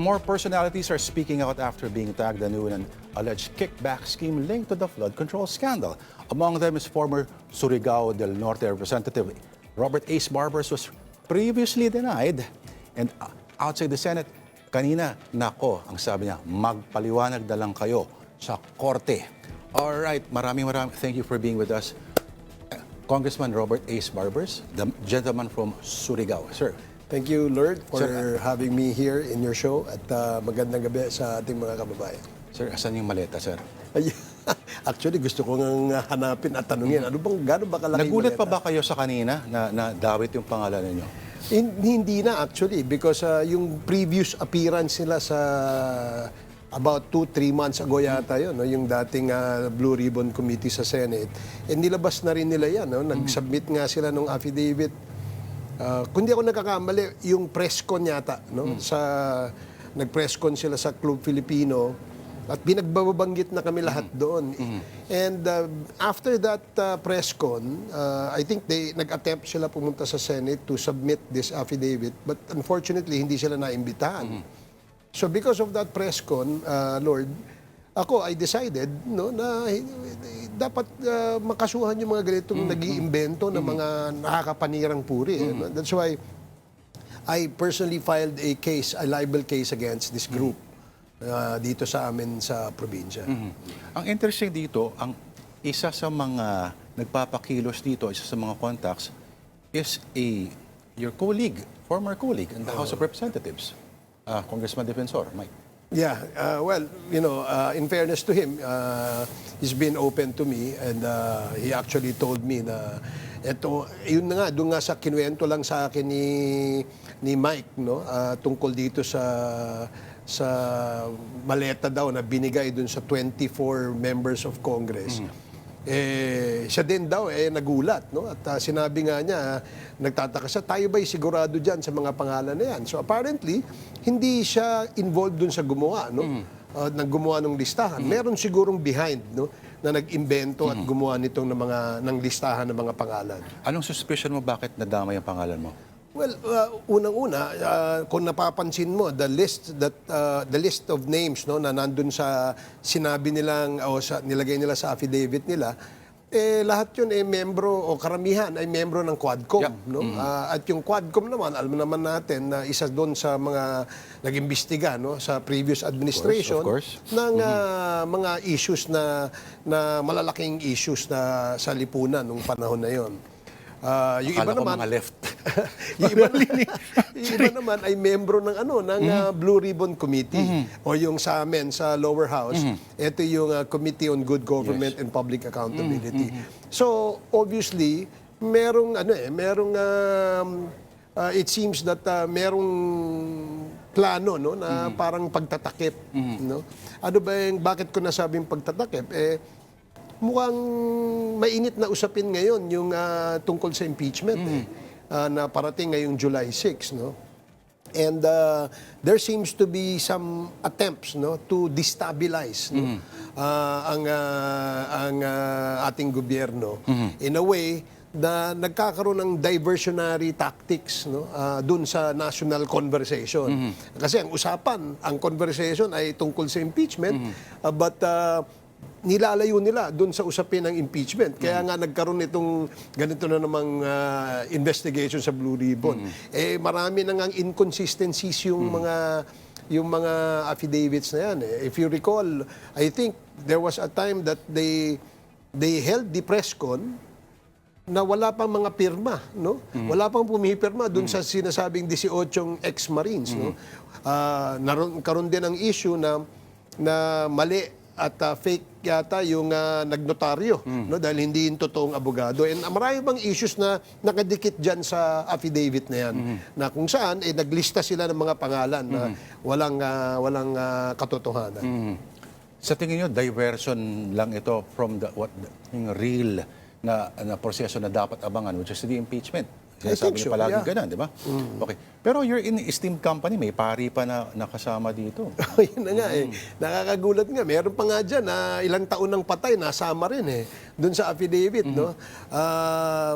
more personalities are speaking out after being tagged anew in an alleged kickback scheme linked to the flood control scandal. Among them is former Surigao del Norte representative Robert Ace Barbers, was previously denied. And outside the Senate, kanina, nako, ang sabi niya, magpaliwanag na lang kayo sa korte. All right, maraming thank you for being with us. Congressman Robert Ace Barbers, the gentleman from Surigao. Sir. Thank you, Lord, for having me here in your show at magandang gabi sa ating mga kababayan. Sir, asan yung maleta, sir? Actually, gusto ko nga hanapin at tanungin, gano'n ba kalaki Nagulat maleta? pa ba kayo sa kanina na dawit yung pangalan ninyo? Hindi na actually, because yung previous appearance nila sa about 2-3 months ago yata yun, no? Yung dating Blue Ribbon Committee sa Senate, nilabas na rin nila yan. No? Nag-submit nga sila ng affidavit. Kung di ako nagkakamali, yung press con yata, no? Nag-press con sila sa Club Filipino at binagbabanggit na kami lahat doon. And after that press con, I think nag-attempt sila pumunta sa Senate to submit this affidavit, but unfortunately, hindi sila naimbitahan. So because of that press con, Lord, I decided no, na dapat makasuhan yung mga ganitong nag-iimbento ng mga nakakapanirang puri. That's why I personally filed a libel case against this group dito sa amin sa probinsya. Ang interesting dito, ang isa sa mga nagpapakilos dito, isa sa mga contacts, is your colleague, former colleague in the House of Representatives, Congressman Defensor, Mike. Yeah, well, you know, in fairness to him, he's been open to me and he actually told me na yun na nga, doon nga sa kinuwento lang sa akin ni Mike, no, tungkol dito sa maleta daw na binigay doon sa 24 members of Congress. Siya din daw nagulat, no? At sinabi nga niya, nagtataka siya, tayo ba'y sigurado dyan sa mga pangalan na yan? So apparently, hindi siya involved dun sa gumawa, no? Naggumawa ng listahan. Meron sigurong behind, no? Na nag-imbento at gumawa nitong ng listahan ng mga pangalan. Anong suspicion mo bakit nadama yung pangalan mo? Well, unang-una, kung napapansin mo, the list of names, no, na nandun sa sinabi nilang o nilagay nila sa affidavit nila, lahat yun membro o karamihan ay membro ng Quadcom, no? At yung Quadcom naman, alam naman natin na isa doon sa mga nag-imbestiga, no, sa previous administration of course. ng mga issues na malalaking issues na sa lipunan nung panahon na yon. Yung iba naman mga left. yung iba naman ay membro ng Blue Ribbon Committee o yung sa amin sa lower house. Ito yung Committee on Good Government and Public Accountability. So obviously it seems that merong plano, no, na parang pagtatakip, no. Ano ba yung bakit ko nasabing pagtatakip? Mukhang mainit na usapin ngayon yung tungkol sa impeachment na parating ngayong July 6, no? And there seems to be some attempts, no, to destabilize, no, ang ating gobyerno in a way na nagkakaroon ng diversionary tactics, no, dun sa national conversation. Kasi ang usapan, ang conversation ay tungkol sa impeachment, but nilalayo nila doon sa usapin ng impeachment. Kaya nga nagkaroon itong ganito na namang investigation sa Blue Ribbon. Marami na ngang inconsistencies yung mga affidavits na yan. If you recall, I think there was a time that they held the press con na wala pang mga pirma, no? Wala pang pumipirma doon sa sinasabing 18 ex-Marines, no? Karoon din ang issue na mali at fake yata yung nagnotaryo, no, dahil hindi yung totoong abogado. And marami bang issues na nakadikit dyan sa affidavit na yan, na kung saan naglista sila ng mga pangalan na walang katotohanan. Sa tingin nyo, diversion lang ito from yung real na proseso na dapat abangan, which is the impeachment? Sinasabi niyo so, palagi yeah. ganun, di ba? Okay. Pero you're in esteemed company, may pari pa na nakasama dito. Yun na nga eh. Nakakagulat nga. Meron pa nga dyan na ilang taon ng patay, nasama rin eh. Doon sa affidavit, no?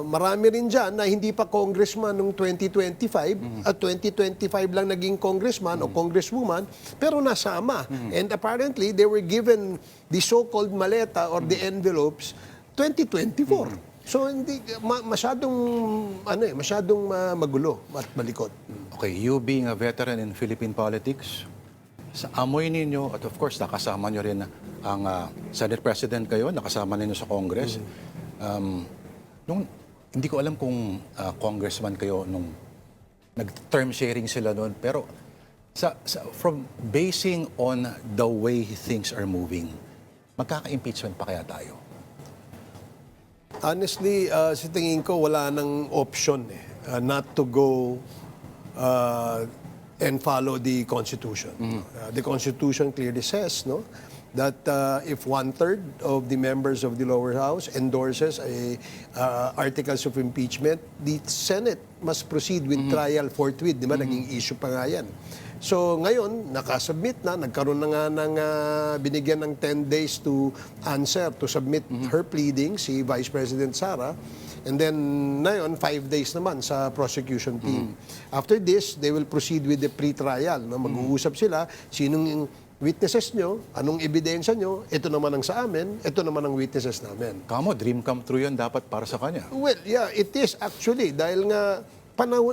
Marami rin dyan na hindi pa congressman noong 2025 at 2025 lang naging congressman o congresswoman, pero nasama. And apparently, they were given the so-called maleta or the envelopes 2024. So hindi masyadong magulo at malikot. Okay, you being a veteran in Philippine politics, sa amoy ninyo, at of course, nakasama nyo rin ang Senate President kayo, nakasama ninyo sa Congress. Hindi ko alam kung congressman kayo nung nag-term sharing sila noon, pero from basing on the way things are moving, magkaka-impeachment pa kaya tayo? Honestly, sa tingin ko, wala nang option not to go and follow the Constitution. The Constitution clearly says that if 1/3 of the members of the lower house endorses articles of impeachment, the Senate must proceed with trial forthwith. Di ba? Naging issue pa nga yan. So ngayon, nakasubmit na, nagkaroon na nga ng binigyan ng 10 days to answer, to submit her pleading, si Vice President Sara. And then, ngayon, 5 days naman sa prosecution team. After this, they will proceed with the pre-trial. Mag-uusap sila, sinong witnesses nyo, anong ebidensya nyo, ito naman ang sa amin, ito naman ang witnesses namin. Kamo, dream come true yan dapat para sa kanya. Well, yeah, it is actually, dahil nga,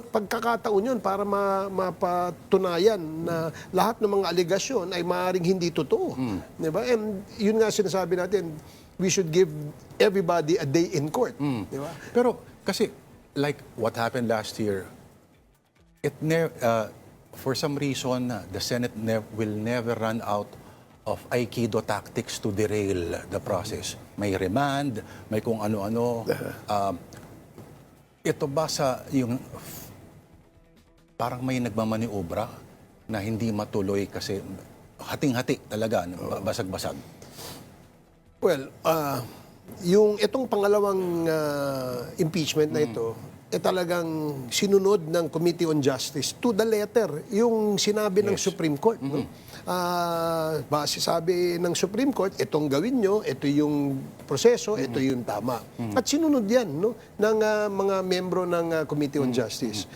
pagkakataon yun para mapatunayan na lahat ng mga aligasyon ay maaaring hindi totoo. Di ba? And yun nga sinasabi natin, we should give everybody a day in court. Di ba? Pero kasi, like what happened last year, for some reason, the Senate will never run out of Aikido tactics to derail the process. May remand, may kung ano-ano. Ito ba yung parang may nagmamaniobra na hindi matuloy kasi hating-hati talaga, basag-basag? Well, itong pangalawang impeachment na ito, talagang sinunod ng Committee on Justice to the letter yung sinabi ng Supreme Court. Base sabi ng Supreme Court, itong gawin nyo, ito yung proseso, ito yung tama. At sinunod yan ng mga membro ng Committee on Justice.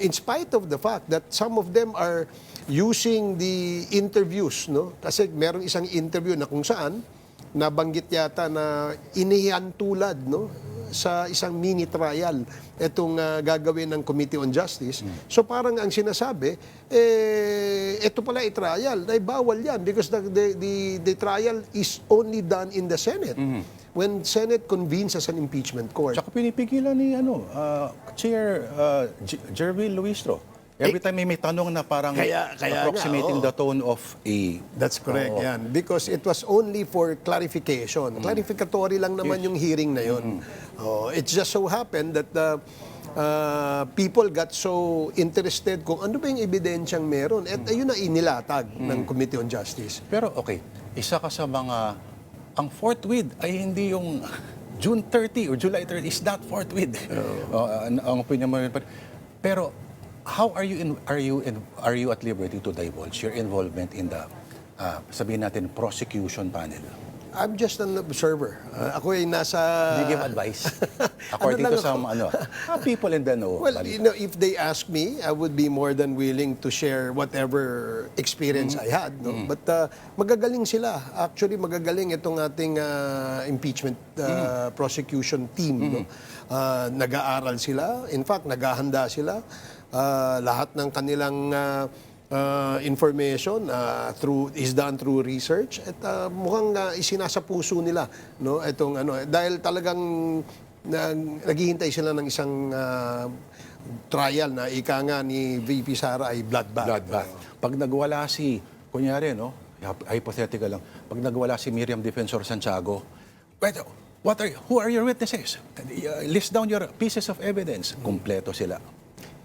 In spite of the fact that some of them are using the interviews, kasi merong isang interview na kung saan nabanggit yata na inihantulad sa isang mini trial itong gagawin ng Committee on Justice. So parang ang sinasabi, ito pala i-trial, ay bawal yan because the trial is only done in the Senate. When Senate convenes as an impeachment court. Tsaka pinipigilan ni Chair Jervil Luistro. Every time may tanong na parang approximating the tone of a... That's correct, yan. Because it was only for clarification. Clarificatory lang naman yung hearing na yun. It just so happened that people got so interested kung ano ba yung ebidensyang meron. At ayun na inilatag ng Committee on Justice. Pero okay, isa ka sa mga... Ang forthwith ay hindi yung June 30 or July 30 is not forthwith. Ang opinion mo rin. Pero how are you at liberty to divulge your involvement in the sabihin natin prosecution panel? I'm just an observer. Ako ay nasa... Do you give advice? According to some people in the know. Well, if they ask me, I would be more than willing to share whatever experience I had. But magagaling sila. Actually, magagaling itong ating impeachment prosecution team. Nag-aaral sila. In fact, naghahanda sila. Lahat ng kanilang... information is done through research at mukhang isinasa puso nila itong dahil talagang naghihintay sila ng isang trial na ika nga ni VP Sara ay bloodbath. Pag nagwala kunyari hypothetical lang, pag nagwala si Miriam Defensor Santiago, who are your witnesses? List down your pieces of evidence. Kumpleto sila.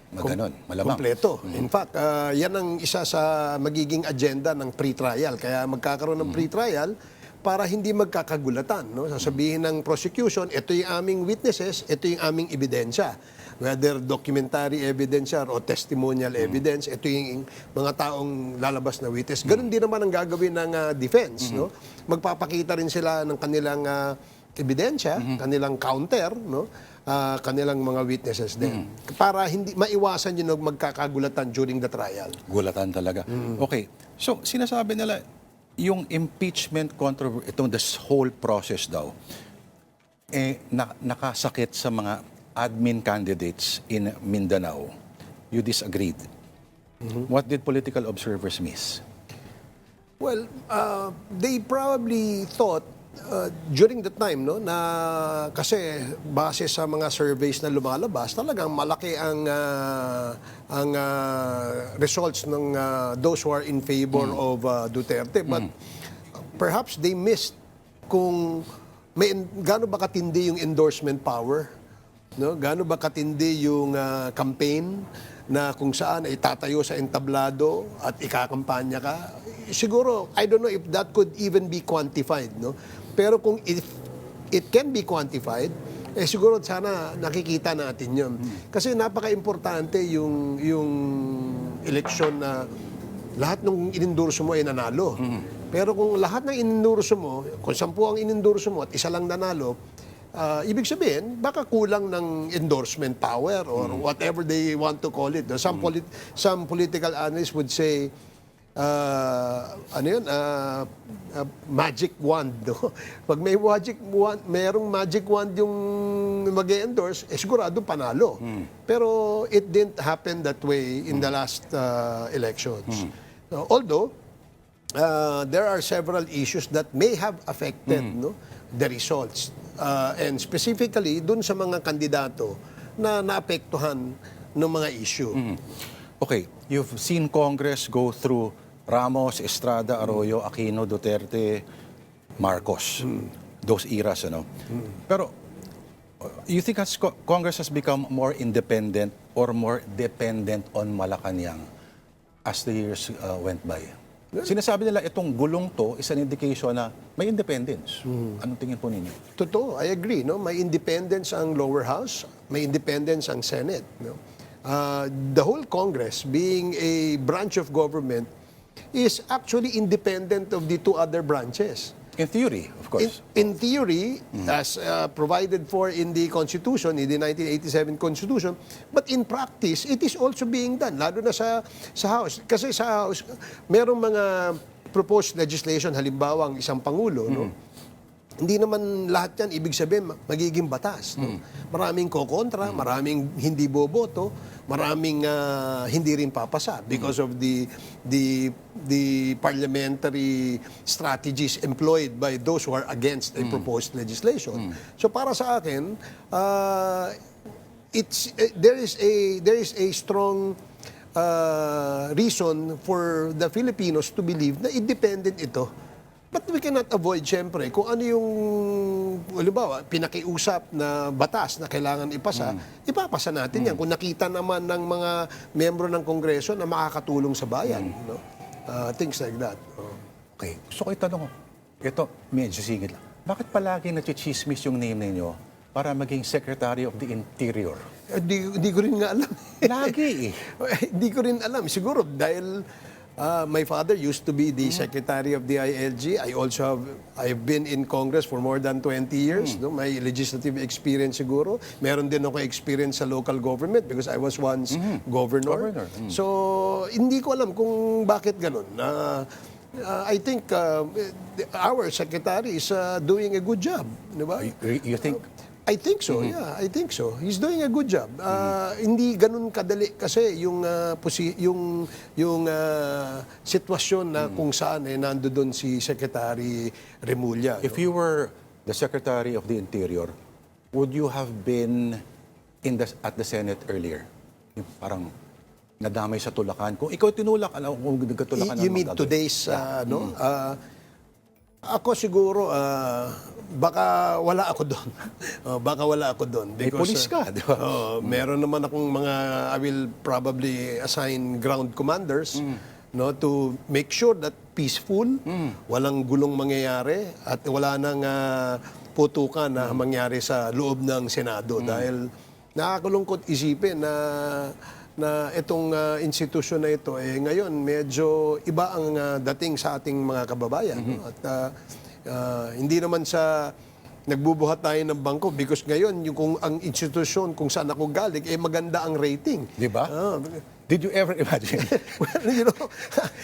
Maganon, malamang. Kompleto. In fact, yan ang isa sa magiging agenda ng pre-trial. Kaya magkakaroon ng pre-trial para hindi magkakagulatan. Sasabihin ng prosecution, ito yung aming witnesses, ito yung aming ebidensya. whether documentary evidence yan o testimonial evidence, ito yung mga taong lalabas na witness. Ganun din naman ang gagawin ng defense. No? Magpapakita rin sila ng kanilang ebidensya, kanilang counter, no? Kanilang mga witnesses din. Para hindi maiwasan yung magkakagulatan during the trial. Gulatan talaga. Okay. So, sinasabi nila, yung impeachment controversy, itong this whole process daw, nakasakit sa mga admin candidates in Mindanao. You disagreed. What did political observers miss? Well, they probably thought during the time, no, na kasi base sa mga surveys na lumalabas, talagang malaki ang results ng those who are in favor of Duterte. But perhaps they missed kung gaano ba katindi yung endorsement power, no? Gaano ba katindi yung campaign na kung saan ay tatayo sa entablado at ikakampanya ka. Siguro, I don't know if that could even be quantified, no? Pero kung if it can be quantified, siguro sana nakikita natin yun. Kasi napaka-importante yung eleksyon na lahat ng inendorso mo ay nanalo. Pero kung lahat ng inendorso mo, kung 10 ang inendorso mo at isa lang nanalo, ibig sabihin, baka kulang ng endorsement power or whatever they want to call it. Some political analysts would say, magic wand. No? Pag may merong magic wand yung mag-endorse, sigurado panalo. Pero it didn't happen that way in the last elections. Although, there are several issues that may have affected the results. And specifically, dun sa mga kandidato na naapektuhan ng mga issue. Okay, you've seen Congress go through Ramos, Estrada, Arroyo, Aquino, Duterte, Marcos. Those eras, ano? Pero, you think Congress has become more independent or more dependent on Malacanang as the years went by? Sinasabi nila itong gulong to is an indication na may independence. Anong tingin po ninyo? Totoo, I agree. No? May independence ang lower house, may independence ang Senate. No? The whole Congress, being a branch of government, is actually independent of the two other branches. In theory, of course. In theory, as provided for in the Constitution, in the 1987 Constitution, but in practice, it is also being done, lalo na sa House. Kasi sa House, merong mga proposed legislation, halimbawa ang isang Pangulo, no? Hindi naman lahat yan, ibig sabihin, magiging batas. No? Maraming kokontra, maraming hindi boboto, maraming hindi rin papasa because of the parliamentary strategies employed by those who are against a proposed legislation. So para sa akin, there is a strong reason for the Filipinos to believe na independent ito. But we cannot avoid, syempre, kung ano yung, halimbawa, pinakiusap na batas na kailangan ipasa, ipapasa natin yan. Kung nakita naman ng mga membro ng Kongreso na makakatulong sa bayan. No? Things like that. Okay. Gusto ko itanong, ito, medyo sigit lang. Bakit palagi nachichismis yung name ninyo para maging Secretary of the Interior? Di ko rin nga alam. Lagi eh. Di ko rin alam. Siguro dahil my father used to be the Secretary of the ILG. I've been in Congress for more than 20 years. No? May legislative experience siguro. Meron din ako experience sa local government because I was once governor. So, hindi ko alam kung bakit ganun. I think our secretary is doing a good job. Diba? You think? I think so, yeah. I think so. He's doing a good job. Hindi ganun kadali kasi yung sitwasyon na kung saan nandoon si Secretary Remulla. If you were the Secretary of the Interior, would you have been at the Senate earlier? Yung parang nadamay sa tulakan. Kung ikaw tinulak, kung nagkatulakan. You mean today's, no? Ako siguro, baka wala ako doon. Baka wala ako doon. May police ka, di ba? Meron naman akong I will probably assign ground commanders no, to make sure that peaceful, walang gulong mangyayari, at wala nang putukan na mangyari sa loob ng Senado. Dahil nakakalungkot isipin na itong institusyon na ito, ngayon medyo iba ang dating sa ating mga kababayan. No? At hindi naman sa nagbubuhat tayo ng bangko because ngayon, kung ang institusyon kung saan ako galing, maganda ang rating. Di ba? Did you ever imagine? Well, you know,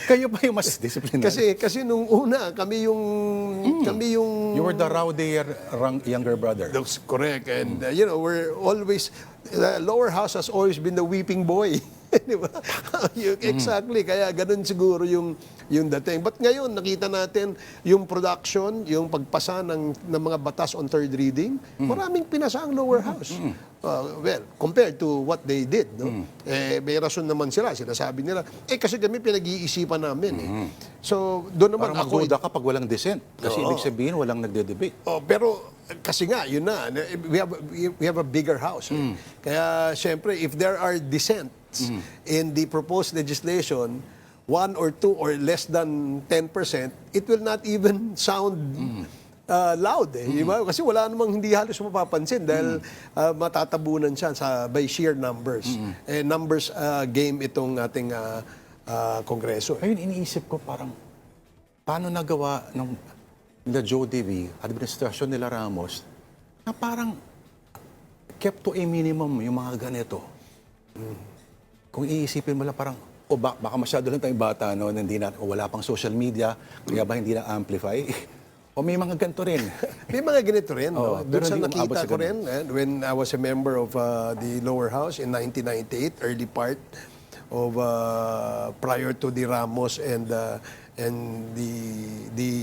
Kayo pa yung mas disciplined. kasi nung una, kami yung You were the rowdy younger brother. That's correct. And, we're always, the lower house has always been the weeping boy. Di ba? Exactly. Kaya ganun siguro yung dating. But ngayon, nakita natin yung production, yung pagpasa ng mga batas on third reading, maraming pinasa ang lower house. Well, compared to what they did. No? May rason naman sila. Sinasabi nila, kasi kami pinag-iisipan namin. So, doon naman Parang magduda ka pag walang dissent. Kasi ibig sabihin, walang nagde-debate. Pero kasi nga, yun na. We have a bigger house. Kaya, syempre, if there are dissents in the proposed legislation, 1 or 2 or less than 10%, it will not even sound loud. Diba? Kasi wala namang hindi halos mapapansin dahil matatabunan siya by sheer numbers. Numbers game itong ating Kongreso. Ayun, iniisip ko parang, paano nagawa ng Joe D.V., administrasyon nila Ramos, na parang kept to a minimum yung mga ganito. Kung iisipin mo lang parang, baka masyado lang tayong bata noon, wala pang social media, kaya ba hindi na-amplify? O may mga ganito rin. May mga ganito rin. No? Doon sa hindi umabot nakita sa ko ganun. rin, when I was a member of the lower house in 1998, early part of prior to the Ramos and the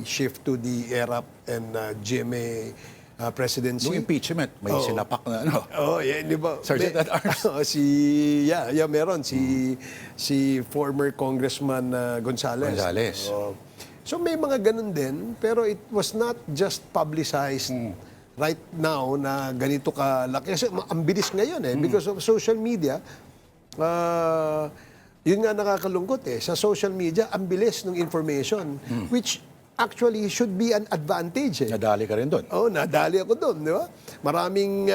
shift to the ERAP and GMA presidency. Yung impeachment, may sinapak na ano. Yeah, di ba? Sergeant at Arms. Meron. Si former Congressman Gonzales. So may mga ganun din, pero it was not just publicized right now na ganito kalaki. Kasi ang bilis ngayon because of social media. Yun nga nakakalungkot sa social media, ang bilis ng information, which actually should be an advantage. Nadali ka rin doon. Nadali ako doon, di ba? Maraming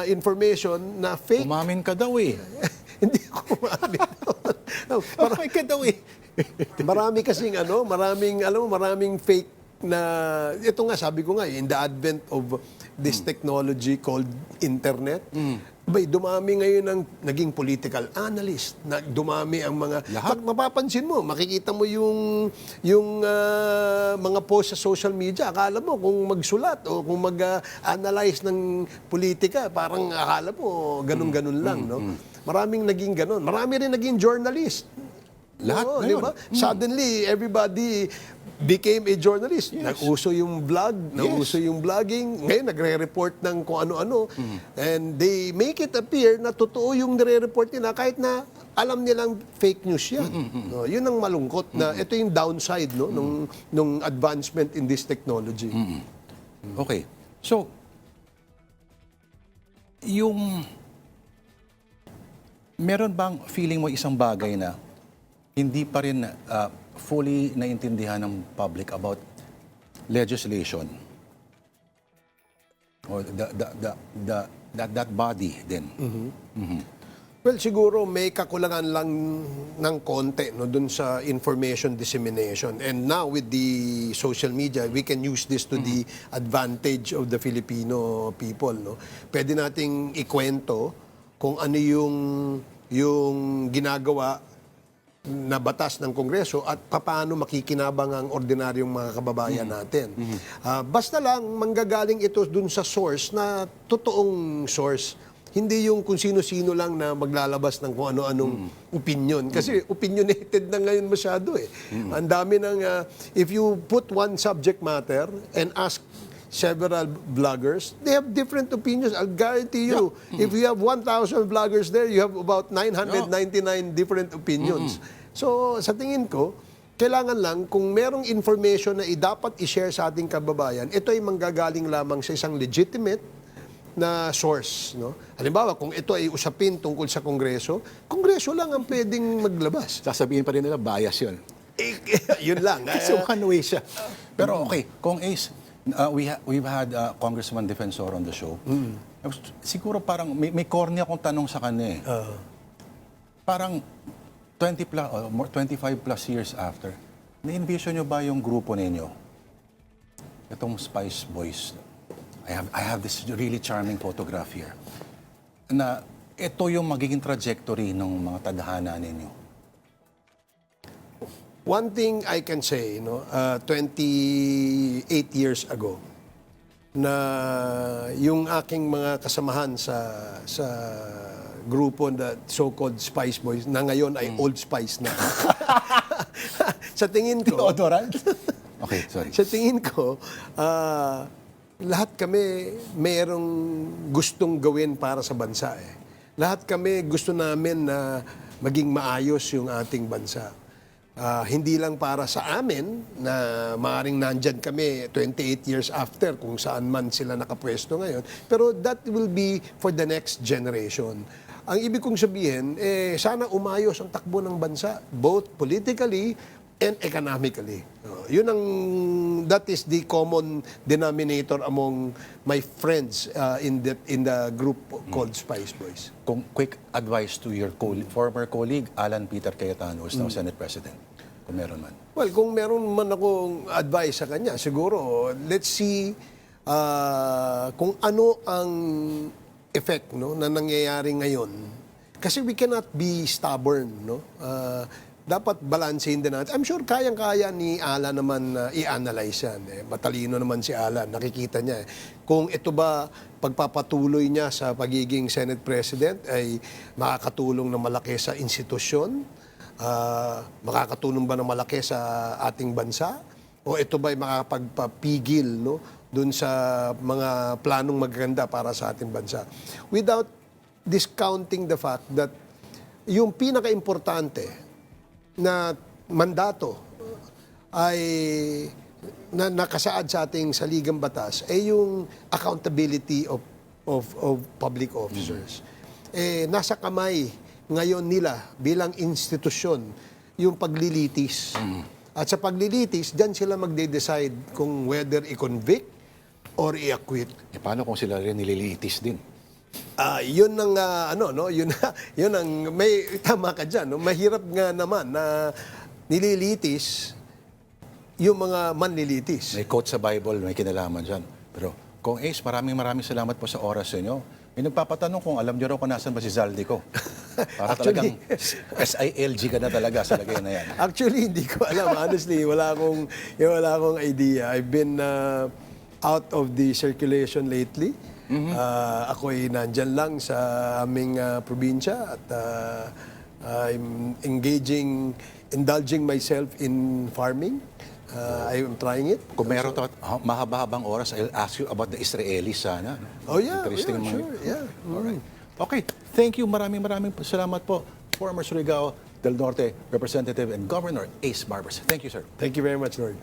information na fake. Umamin ka daw Hindi ako umamin. Umamin ka daw Marami kasing maraming fake na, ito nga, sabi ko nga, in the advent of this technology called internet, dumami ngayon ang naging political analyst, dumami ang mga, mapapansin mo, makikita mo yung mga post sa social media, akala mo kung magsulat o kung mag-analyze ng politika, parang akala mo ganun-ganun lang, no? Maraming naging ganun. Marami rin naging journalist. Lahat na yun. Diba? Suddenly, everybody became a journalist. Yes. Nag-uso yung vlog, nag-uso yung vlogging. Ngayon, nagre-report ng kung ano-ano. And they make it appear na totoo yung nire-report nila kahit na alam nilang fake news yan. No, yun ang malungkot na ito yung downside nung advancement in this technology. Okay. So, meron bang feeling mo isang bagay na hindi pa rin fully naintindihan ng public about legislation or that body din? Well, siguro may kakulangan lang ng konti dun sa information dissemination. And now with the social media, we can use this to the advantage of the Filipino people. No? Pwede nating ikwento kung ano yung ginagawa na batas ng Kongreso at paano makikinabang ang ordinaryong mga kababayan natin. Basta lang manggagaling ito dun sa source na totoong source. Hindi yung kung sino-sino lang na maglalabas ng kung ano-anong opinion. Kasi opinionated na ngayon masyado Ang dami ng, if you put one subject matter and ask several vloggers, they have different opinions. I'll guarantee you, if you have 1,000 vloggers there, you have about 999 different opinions. So, sa tingin ko, kailangan lang, kung merong information na dapat i-share sa ating kababayan, ito ay manggagaling lamang sa isang legitimate na source. No? Halimbawa, kung ito ay usapin tungkol sa Kongreso, Kongreso lang ang pwedeng maglabas. Sasabihin pa rin nila, bias yun. Yun lang. So, one way siya. Pero okay, Kong Ace, We've had Congressman Defensor on the show. Siguro parang may corny akong tanong sa kanya eh. Parang 25 plus years after, na-envision nyo ba yung grupo ninyo? Itong Spice Boys. I have this really charming photograph here. Na ito yung magiging trajectory ng mga tadhana ninyo. One thing I can say, 28 years ago, na yung aking mga kasamahan sa grupo na so-called Spice Boys, na ngayon ay Old Spice na. Sa tingin ko... Deodorant? Okay, sorry. Sa tingin ko, lahat kami mayroong gustong gawin para sa bansa. Lahat kami gusto namin na maging maayos yung ating bansa. Hindi lang para sa amin na maaaring nandyan kami 28 years after kung saan man sila nakapwesto ngayon. Pero that will be for the next generation. Ang ibig kong sabihin, sana umayos ang takbo ng bansa, both politically and economically. That is the common denominator among my friends in the group called Spice Boys. Kung quick advice to your former colleague, Alan Peter Cayetano, who's now Senate President, kung meron man. Well, kung meron man akong advice sa kanya, siguro, let's see kung ano ang effect na nangyayari ngayon. Kasi we cannot be stubborn, dapat balansehin din natin. I'm sure kayang-kaya ni Alan naman i-analyze yan. Matalino naman si Alan, nakikita niya. Kung ito ba pagpapatuloy niya sa pagiging Senate President ay makakatulong na malaki sa institusyon, makakatulong ba na malaki sa ating bansa, o ito ba ay makakapagpapigil dun sa mga planong magaganda para sa ating bansa. Without discounting the fact that yung pinaka-importante na mandato ay na nakasaad sa ating saligang batas ay yung accountability of public officers. Nasa kamay ngayon nila bilang institusyon yung paglilitis. At sa paglilitis, dyan sila magde-decide kung whether i-convict or i-acquit. Paano kung sila rin nililitis din? Yun ang yun ang may tama ka diyan, Mahirap nga naman na nililitis yung mga manlilitis. May quote sa Bible, may kinalaman dyan. Pero Kung Ace, maraming salamat po sa oras sa inyo. May nagpapatanong kung alam niyo raw kung nasan ba si Zaldico. Para talagang SILG ka na talaga sa lagay na yan. Actually, hindi ko alam. Honestly, wala akong idea. I've been out of the circulation lately. Ako'y nandyan lang sa aming probinsya at I'm indulging myself in farming. I'm trying it. Kung meron mahaba-habang oras, I'll ask you about the Israelis sana. Oh yeah, Interesting yeah, sure. Yeah. Alright. Okay, thank you. Maraming salamat po. Former Surigao del Norte Representative and Governor Ace Barbers. Thank you, sir. Thank you very much, Lord.